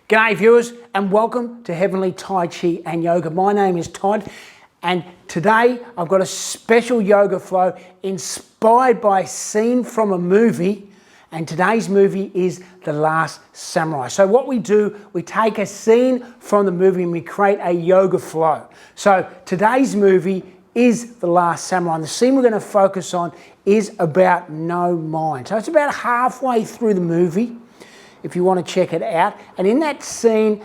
G'day viewers and welcome to Heevanlee Tai Chi and Yoga. My name is Todd and today I've got a special yoga flow inspired by a scene from a movie, and today's movie is The Last Samurai. So what we do, we take a scene from the movie and we create a yoga flow. So today's movie is The Last Samurai, and the scene we're going to focus on is about no mind. So it's about halfway through the movie, if you want to check it out. And in that scene,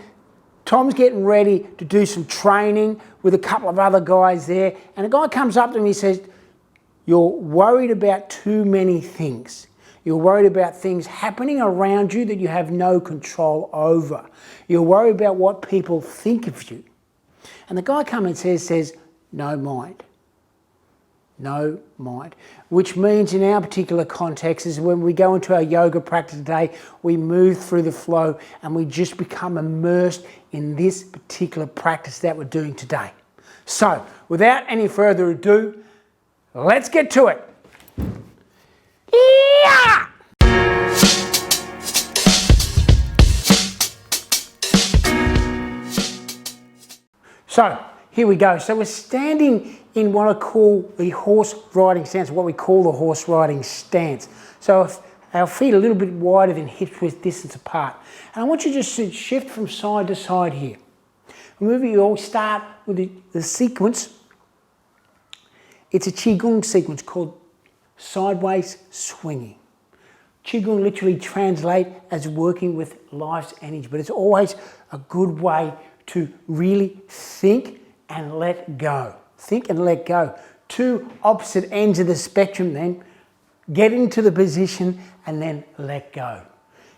Tom's getting ready to do some training with a couple of other guys there. And a guy comes up to him and he says, "You're worried about too many things. You're worried about things happening around you that you have no control over. You're worried about what people think of you." And the guy comes and says, "No mind. No mind," which means in our particular context is when we go into our yoga practice today, we move through the flow and we just become immersed in this particular practice that we're doing today. So without any further ado, let's get to it. Yeah! So here we go. So we're standing in what I call the horse riding stance, what we call the horse riding stance. So if our feet are a little bit wider than hips width distance apart. And I want you just to shift from side to side here. Remember, you always start with the sequence. It's a Qigong sequence called sideways swinging. Qigong literally translates as working with life's energy, but it's always a good way to really think and let go. Think and let go. Two opposite ends of the spectrum then. Get into the position and then let go.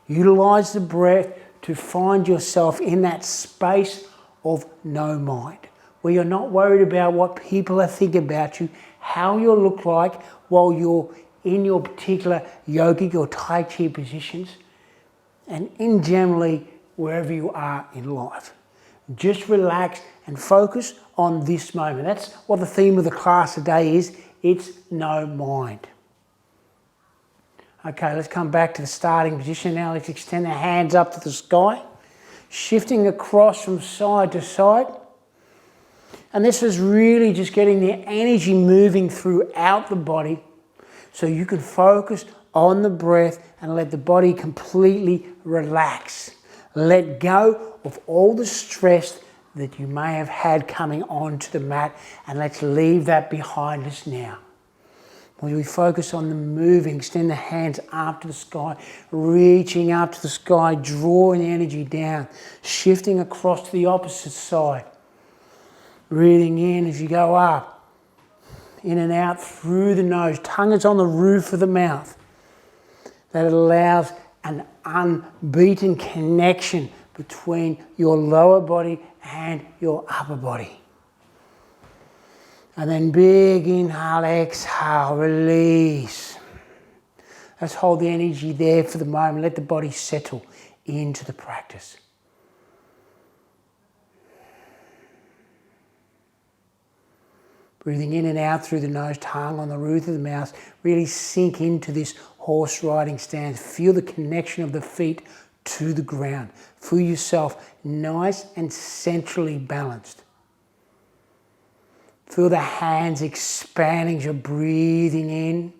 Utilize the breath to find yourself in that space of no mind, where you're not worried about what people are thinking about you, how you'll look like while you're in your particular yogic or Tai Chi positions, and in generally wherever you are in life. Just relax and focus on this moment. That's what the theme of the class today is. It's no mind. Okay, let's come back to the starting position now. Let's extend the hands up to the sky, shifting across from side to side. And this is really just getting the energy moving throughout the body so you can focus on the breath and let the body completely relax. Let go of all the stress that you may have had coming onto the mat, and let's leave that behind us now. When we focus on the moving, extend the hands up to the sky, reaching up to the sky, drawing the energy down, shifting across to the opposite side. Breathing in as you go up, in and out through the nose. Tongue is on the roof of the mouth. That allows an unbeaten connection between your lower body and your upper body. And then big inhale, exhale, release. Let's hold the energy there for the moment. Let the body settle into the practice. Breathing in and out through the nose, tongue on the roof of the mouth. Really sink into this horse riding stance. Feel the connection of the feet to the ground. Feel yourself nice and centrally balanced. Feel the hands expanding as you're breathing in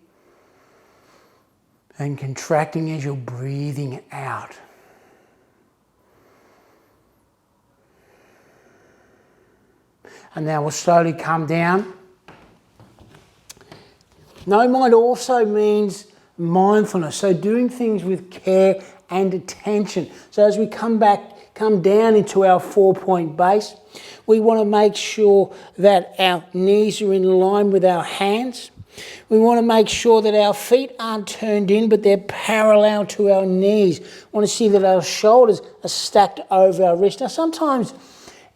and contracting as you're breathing out. And now we'll slowly come down. No mind also means mindfulness, so doing things with care and attention. So as we come down into our 4-point base, we want to make sure that our knees are in line with our hands. We want to make sure that our feet aren't turned in, but they're parallel to our knees. We want to see that our shoulders are stacked over our wrists. Now sometimes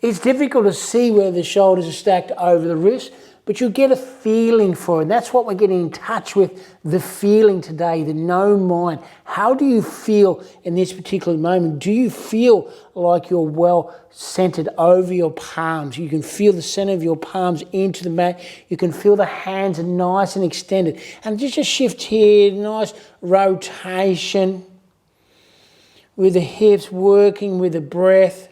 it's difficult to see where the shoulders are stacked over the wrist, but you'll get a feeling for it. That's what we're getting in touch with, the feeling today, the no mind. How do you feel in this particular moment? Do you feel like you're well centered over your palms? You can feel the center of your palms into the mat. You can feel the hands are nice and extended. And just a shift here, nice rotation. with the hips, working with the breath.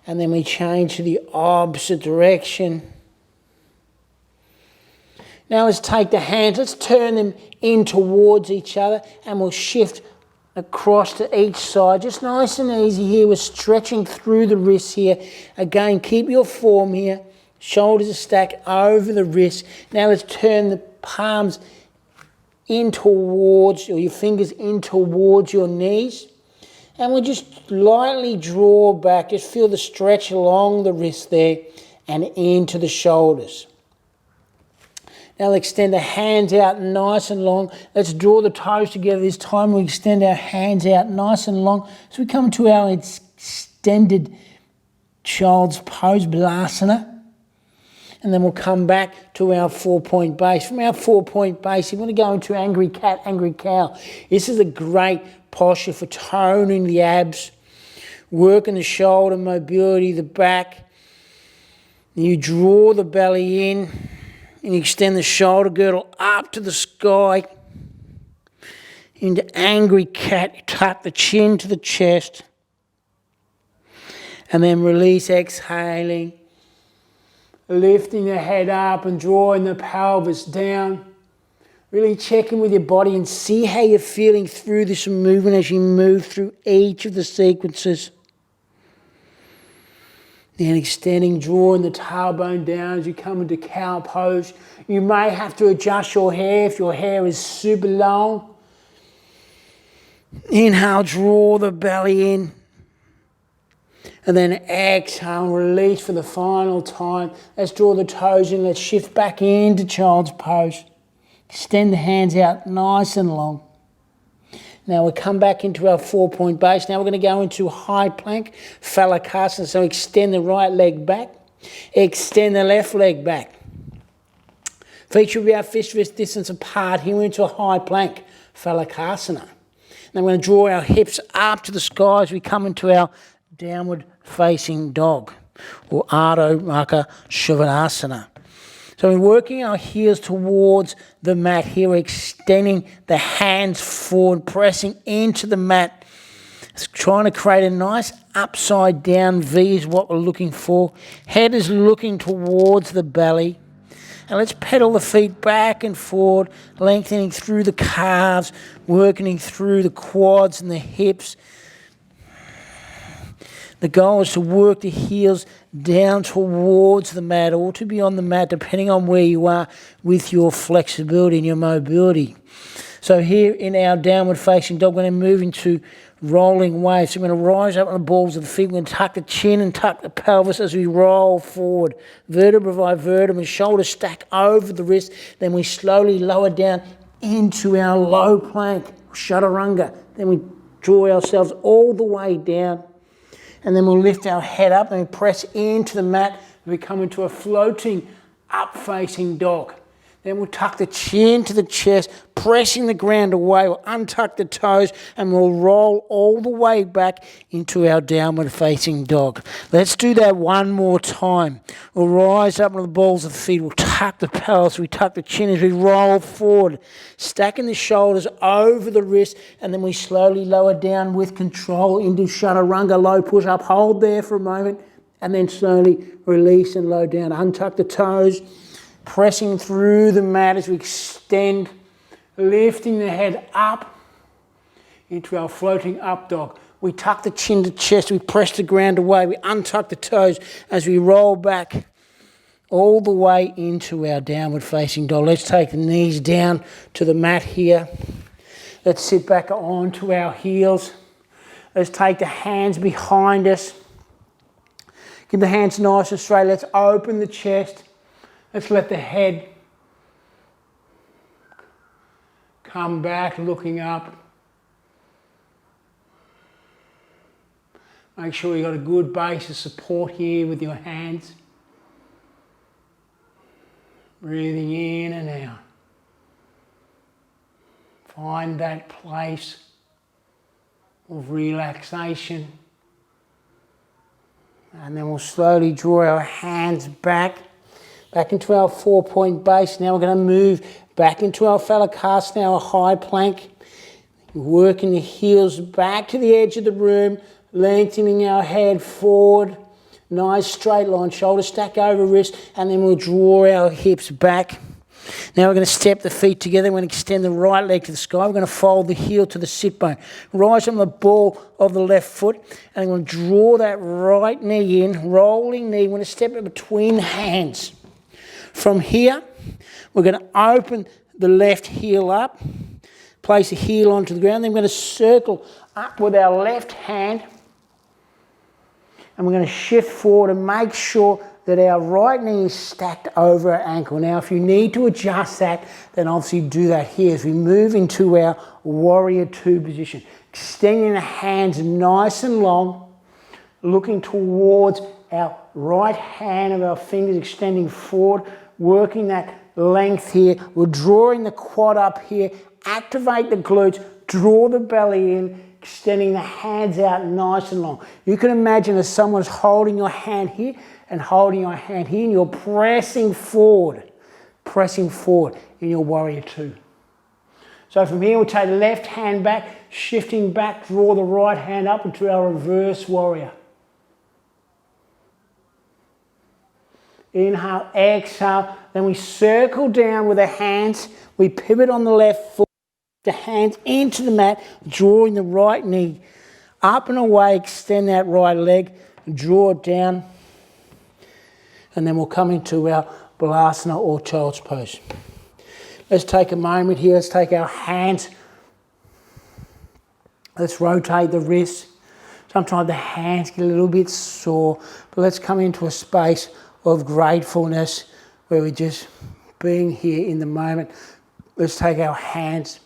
And then we change to the opposite direction. Now let's take the hands, let's turn them in towards each other, and we'll shift across to each side. Just nice and easy here. We're stretching through the wrists here. Again, keep your form here. Shoulders are stacked over the wrists. Now let's turn the palms in towards, or your fingers in towards your knees. And we'll just lightly draw back. Just feel the stretch along the wrist there and into the shoulders. Now we'll extend the hands out nice and long. Let's draw the toes together. This time we'll extend our hands out nice and long. So we come to our extended child's pose, Balasana. And then we'll come back to our 4-point base. From our 4-point base, you want to go into angry cat, angry cow. This is a great posture for toning the abs, working the shoulder mobility, the back. And you draw the belly in and you extend the shoulder girdle up to the sky. Into angry cat, you tuck the chin to the chest. And then release, exhaling. Lifting the head up and drawing the pelvis down. Really check in with your body and see how you're feeling through this movement as you move through each of the sequences. Then extending, drawing the tailbone down as you come into cow pose. You may have to adjust your hair if your hair is super long. Inhale, draw the belly in. And then exhale, release for the final time. Let's draw the toes in. Let's shift back into child's pose. Extend the hands out nice and long. Now we'll come back into our 4-point base. Now we're going to go into high plank, Phalakasana. So extend the right leg back. Extend the left leg back. Feet should be about fist-to-wrist distance apart. Here we're into a high plank, Phalakasana. Now we're going to draw our hips up to the sky as we come into our downward facing dog, or Ardha Makkha Svanasana. So we're working our heels towards the mat here. We're extending the hands forward, pressing into the mat. It's trying to create a nice upside down V is what we're looking for. Head is looking towards the belly. And let's pedal the feet back and forward, lengthening through the calves, working through the quads and the hips. The goal is to work the heels down towards the mat or to be on the mat, depending on where you are with your flexibility and your mobility. So here in our downward facing dog, we're going to move into rolling waves. So we're going to rise up on the balls of the feet. We're going to tuck the chin and tuck the pelvis as we roll forward. Vertebra by vertebra, shoulders stack over the wrist. Then we slowly lower down into our low plank, Chaturanga. Then we draw ourselves all the way down. And then we'll lift our head up and we press into the mat. We come into a floating up-facing dog. Then we'll tuck the chin to the chest, pressing the ground away. We'll untuck the toes and we'll roll all the way back into our downward-facing dog. Let's do that one more time. We'll rise up on the balls of the feet. We'll tuck the pelvis. We tuck the chin as we roll forward, stacking the shoulders over the wrist, and then we slowly lower down with control into Chaturanga, low push-up. Hold there for a moment, and then slowly release and lower down. Untuck the toes. Pressing through the mat as we extend, lifting the head up into our floating up dog. We tuck the chin to chest, we press the ground away, we untuck the toes as we roll back all the way into our downward facing dog. Let's take the knees down to the mat here. Let's sit back onto our heels. Let's take the hands behind us. Keep the hands nice and straight. Let's open the chest. Let's let the head come back, looking up. Make sure you've got a good base of support here with your hands. Breathing in and out. Find that place of relaxation. And then we'll slowly draw our hands back back into our 4-point base. Now we're going to move back into our Phalakasana, our high plank. Working the heels back to the edge of the room, lengthening our head forward. Nice straight line, shoulder stack over wrist, and then we'll draw our hips back. Now we're going to step the feet together. We're going to extend the right leg to the sky. We're going to fold the heel to the sit bone. Rise on the ball of the left foot, and we're going to draw that right knee in, rolling knee. We're going to step it between the hands. From here, we're going to open the left heel up. Place the heel onto the ground. Then we're going to circle up with our left hand. And we're going to shift forward and make sure that our right knee is stacked over our ankle. Now, if you need to adjust that, then obviously do that here as we move into our warrior two position. Extending the hands nice and long, looking towards our right hand of our fingers, extending forward, working that length here. We're drawing the quad up here. Activate the glutes, draw the belly in, extending the hands out nice and long. You can imagine as someone's holding your hand here and holding your hand here, and you're pressing forward in your warrior two. So from here, we'll take the left hand back, shifting back, draw the right hand up into our reverse warrior. Inhale, exhale, then we circle down with the hands, we pivot on the left foot, the hands into the mat, drawing the right knee up and away, extend that right leg, draw it down, and then we'll come into our Balasana or Child's Pose. Let's take a moment here, let's take our hands, let's rotate the wrists. Sometimes the hands get a little bit sore, but let's come into a space of gratefulness where we're just being here in the moment. Let's take our hands,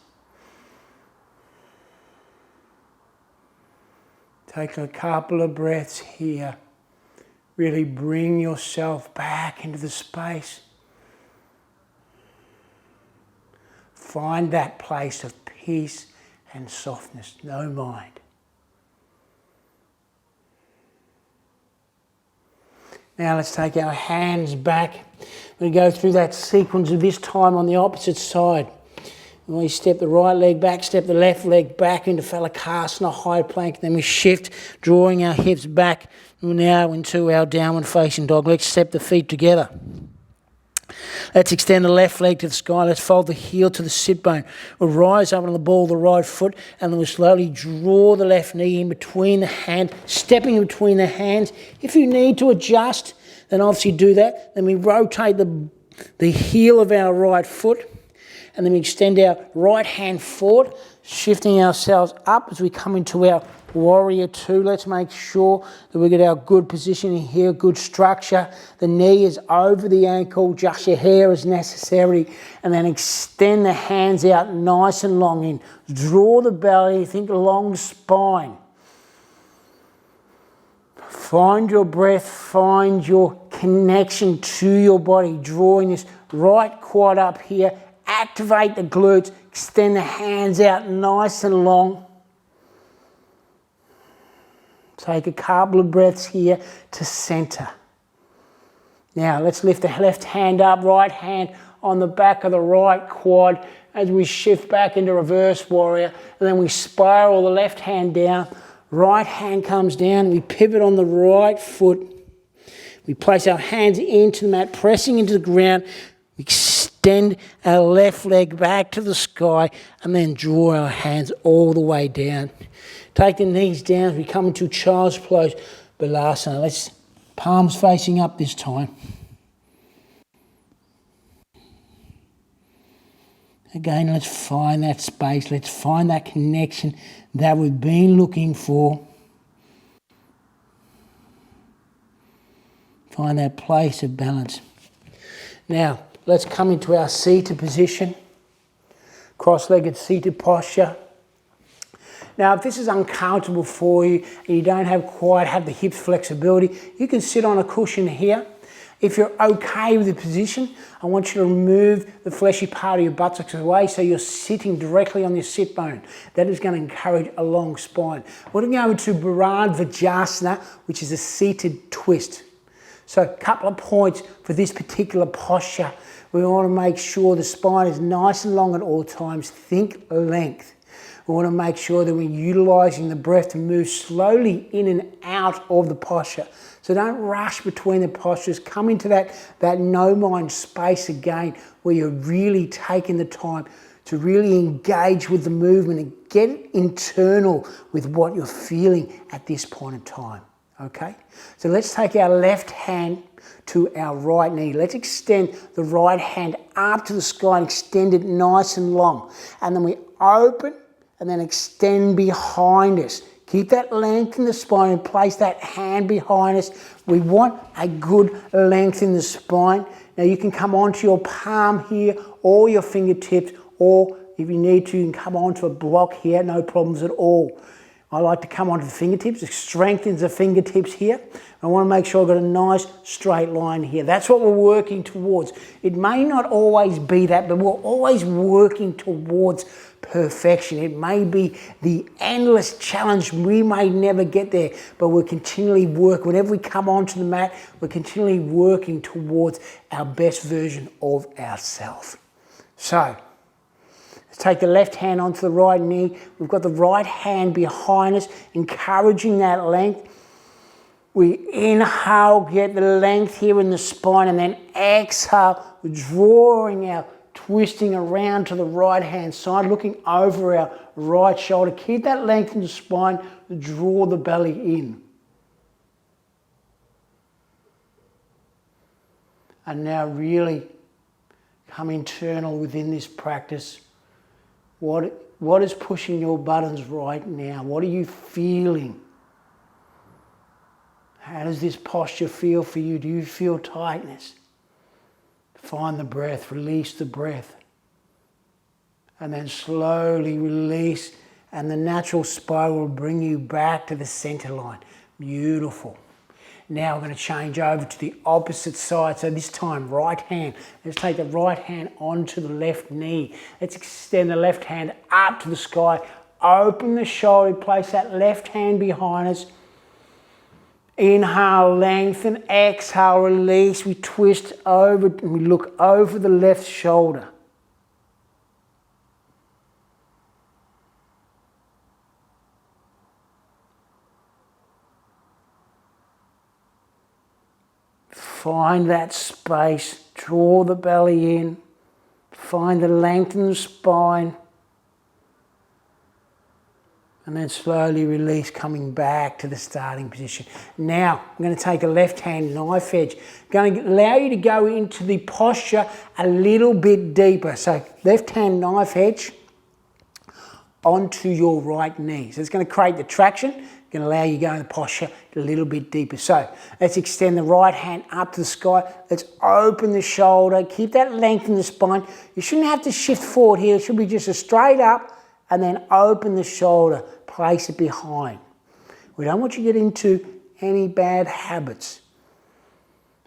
take a couple of breaths here. Really bring yourself back into the space. Find that place of peace and softness, no mind. Now let's take our hands back. We go through that sequence of this time on the opposite side. We step the right leg back, step the left leg back into Phalakasana, high plank. Then we shift, drawing our hips back. Now into our downward facing dog. Let's step the feet together. Let's extend the left leg to the sky. Let's fold the heel to the sit bone. We'll rise up on the ball of the right foot, and then we'll slowly draw the left knee in between the hand, stepping in between the hands. If you need to adjust, then obviously do that. Then we rotate the heel of our right foot, and then we extend our right hand forward, shifting ourselves up as we come into our warrior two. Let's make sure that we get our good positioning here, good structure. The knee is over the ankle, just your hair as necessary. And then extend the hands out nice and long in. Draw the belly, think long spine. Find your breath, find your connection to your body. Drawing this right quad up here. Activate the glutes, extend the hands out nice and long. Take a couple of breaths here to center. Now let's lift the left hand up, right hand on the back of the right quad as we shift back into reverse warrior, and then we spiral the left hand down, right hand comes down, we pivot on the right foot. We place our hands into the mat, pressing into the ground. We extend our left leg back to the sky and then draw our hands all the way down. Take the knees down as we come into Child's Pose, Balasana. Let's palms facing up this time. Again, let's find that space. Let's find that connection that we've been looking for. Find that place of balance. Now, let's come into our seated position. Cross-legged seated posture. Now, if this is uncomfortable for you and you don't quite have the hips flexibility, you can sit on a cushion here. If you're okay with the position, I want you to remove the fleshy part of your buttocks away so you're sitting directly on your sit bone. That is going to encourage a long spine. We're going to go into Bharadvajasana, which is a seated twist. So a couple of points for this particular posture. We want to make sure the spine is nice and long at all times. Think length. We want to make sure that we're utilising the breath to move slowly in and out of the posture. So don't rush between the postures. Come into that no mind space again, where you're really taking the time to really engage with the movement and get internal with what you're feeling at this point in time. Okay? So let's take our left hand to our right knee. Let's extend the right hand up to the sky and extend it nice and long. And then we open and then extend behind us. Keep that length in the spine and place that hand behind us. We want a good length in the spine. Now you can come onto your palm here or your fingertips, or if you need to, you can come onto a block here, no problems at all. I like to come onto the fingertips. It strengthens the fingertips here. I want to make sure I've got a nice straight line here. That's what we're working towards. It may not always be that, but we're always working towards perfection. It may be the endless challenge. We may never get there, but we're continually working. Whenever we come onto the mat, we're continually working towards our best version of ourselves. So, let's take the left hand onto the right knee. We've got the right hand behind us, encouraging that length. We inhale, get the length here in the spine, and then exhale, drawing our twisting around to the right hand side, looking over our right shoulder. Keep that length in the spine, draw the belly in. And now really come internal within this practice. What is pushing your buttons right now? What are you feeling? How does this posture feel for you? Do you feel tightness? Find the breath, release the breath. And then slowly release, and the natural spiral will bring you back to the center line. Beautiful. Now we're going to change over to the opposite side. So this time, right hand. Let's take the right hand onto the left knee. Let's extend the left hand up to the sky. Open the shoulder, place that left hand behind us. Inhale, lengthen, exhale, release. We twist over and we look over the left shoulder. Find that space, draw the belly in, find the length in the spine. And then slowly release, coming back to the starting position. Now, I'm going to take a left hand knife edge. I'm going to allow you to go into the posture a little bit deeper. So left hand knife edge onto your right knee. So it's going to create the traction. It's going to allow you to go in the posture a little bit deeper. So let's extend the right hand up to the sky. Let's open the shoulder. Keep that length in the spine. You shouldn't have to shift forward here. It should be just a straight up, and then open the shoulder. Place it behind. We don't want you to get into any bad habits.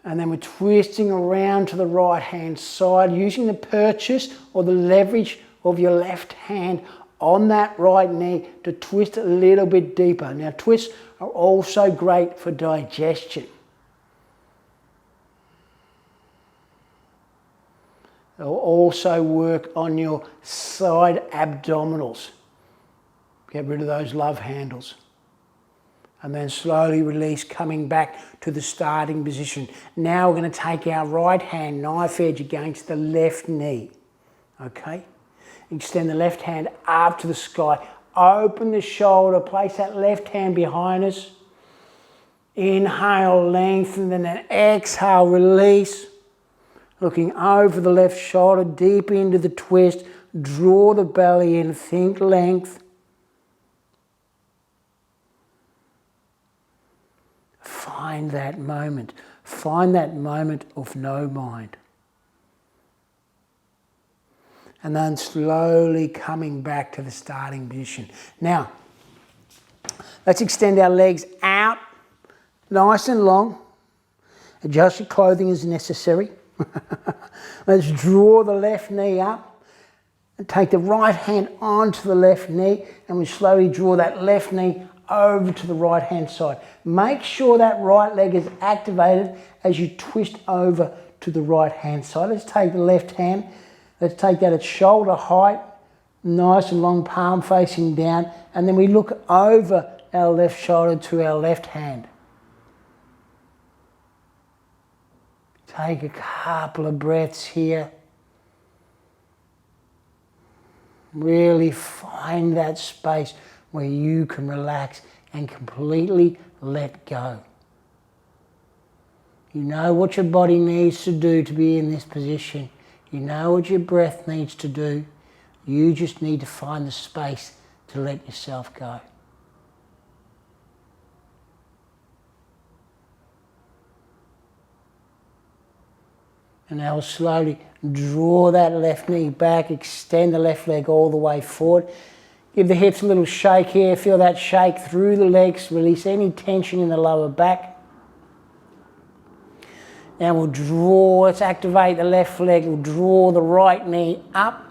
And then we're twisting around to the right hand side, using the purchase or the leverage of your left hand on that right knee to twist a little bit deeper. Now, twists are also great for digestion. They'll also work on your side abdominals. Get rid of those love handles. And then slowly release, coming back to the starting position. Now we're going to take our right hand knife edge against the left knee. Okay? Extend the left hand up to the sky. Open the shoulder. Place that left hand behind us. Inhale, lengthen, and then exhale, release. Looking over the left shoulder, deep into the twist. Draw the belly in, think length. Find that moment. Find that moment of no mind. And then slowly coming back to the starting position. Now, let's extend our legs out, nice and long. Adjust your clothing as necessary. Let's draw the left knee up and take the right hand onto the left knee, and we slowly draw that left knee over to the right hand side. Make sure that right leg is activated as you twist over to the right hand side. Let's take the left hand. Let's take that at shoulder height, nice and long, palm facing down, and then we look over our left shoulder to our left hand. Take a couple of breaths here. Really find that space where you can relax and completely let go. You know what your body needs to do to be in this position. You know what your breath needs to do. You just need to find the space to let yourself go. And now we'll slowly draw that left knee back, extend the left leg all the way forward. Give the hips a little shake here. Feel that shake through the legs. Release any tension in the lower back. Now we'll draw, let's activate the left leg. We'll draw the right knee up.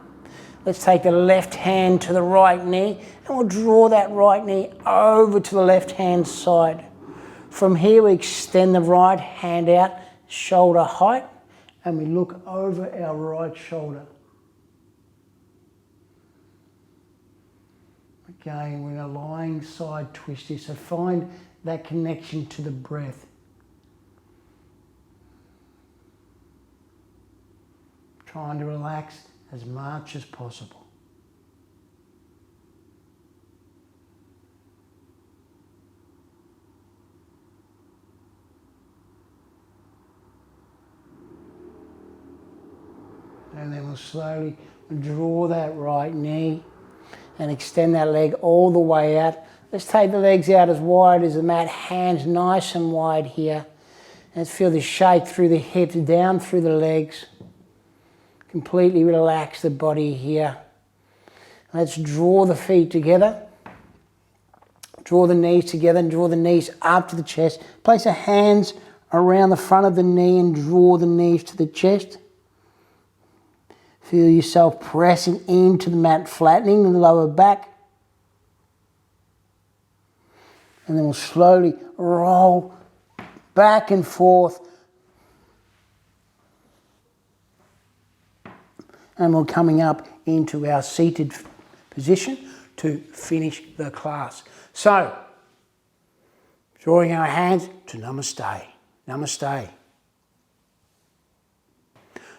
Let's take the left hand to the right knee and we'll draw that right knee over to the left hand side. From here we extend the right hand out, shoulder height, and we look over our right shoulder. Again, we're in a lying side twist here, so find that connection to the breath. Trying to relax as much as possible. And then we'll slowly draw that right knee and extend that leg all the way out. Let's take the legs out as wide as the mat, hands nice and wide here. Let's feel the shake through the hips, down through the legs. Completely relax the body here. Let's draw the feet together. Draw the knees together and draw the knees up to the chest. Place the hands around the front of the knee and draw the knees to the chest. Feel yourself pressing into the mat, flattening the lower back. And then we'll slowly roll back and forth. And we're coming up into our seated position to finish the class. So, drawing our hands to Namaste. Namaste.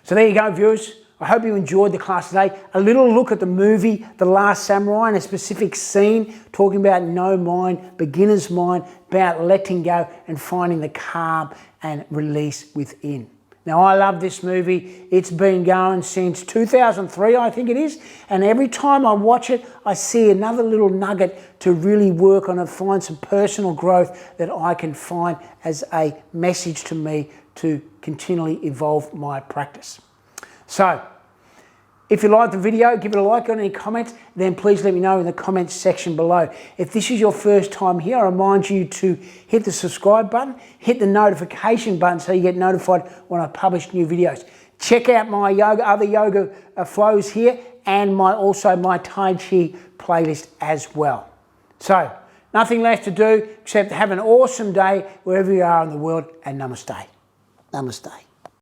So there you go, viewers. I hope you enjoyed the class today. A little look at the movie, The Last Samurai, and a specific scene talking about no mind, beginner's mind, about letting go and finding the calm and release within. Now, I love this movie. It's been going since 2003, I think it is. And every time I watch it, I see another little nugget to really work on and find some personal growth that I can find as a message to me to continually evolve my practice. So, if you liked the video, give it a like, got any comments, then please let me know in the comments section below. If this is your first time here, I remind you to hit the subscribe button, hit the notification button so you get notified when I publish new videos. Check out my other yoga flows here and also my Tai Chi playlist as well. So, nothing left to do except have an awesome day wherever you are in the world, and Namaste. Namaste.